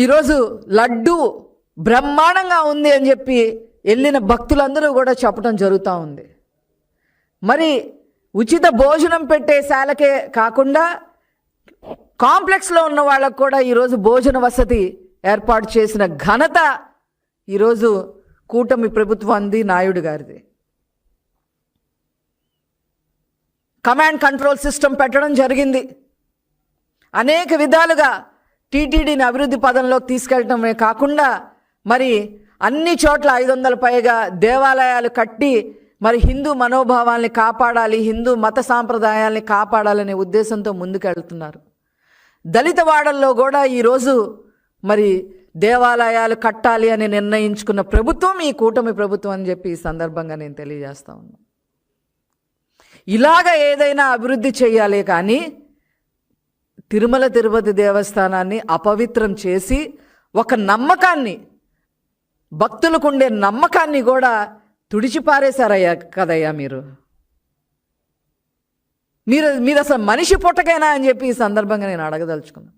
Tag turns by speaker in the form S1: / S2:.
S1: ఈరోజు లడ్డు బ్రహ్మాండంగా ఉంది అని చెప్పి వెళ్ళిన భక్తులందరూ కూడా చెప్పడం జరుగుతూ ఉంది. మరి ఉచిత భోజనం పెట్టే శాలకే కాకుండా కాంప్లెక్స్లో ఉన్న వాళ్ళకు కూడా ఈరోజు భోజన వసతి ఏర్పాటు చేసిన ఘనత ఈరోజు కూటమి ప్రభుత్వాన్ని, నాయుడు గారిది. కమాండ్ కంట్రోల్ సిస్టమ్ పెట్టడం జరిగింది. అనేక విధాలుగా టీటీడీని అభివృద్ధి పదంలోకి తీసుకెళ్ళటమే కాకుండా మరి అన్ని చోట్ల 500 పైగా దేవాలయాలు కట్టి మరి హిందూ మనోభావాల్ని కాపాడాలి, హిందూ మత సాంప్రదాయాల్ని కాపాడాలనే ఉద్దేశంతో ముందుకెళ్తున్నారు. దళిత వాడల్లో కూడా ఈరోజు మరి దేవాలయాలు కట్టాలి అని నిర్ణయించుకున్న ప్రభుత్వం ఈ కూటమి ప్రభుత్వం అని చెప్పి ఈ సందర్భంగా నేను తెలియజేస్తా ఉన్నాను. ఇలాగ ఏదైనా అభివృద్ధి చేయాలి కానీ తిరుమల తిరుపతి దేవస్థానాన్ని అపవిత్రం చేసి ఒక నమ్మకాన్ని, భక్తులకు ఉండే నమ్మకాన్ని కూడా తుడిచిపారేశారయ్యా కదయ్యా మీరు అసలు మనిషి పుట్టకైనా అని చెప్పి ఈ సందర్భంగా నేను అడగదలుచుకున్నాను.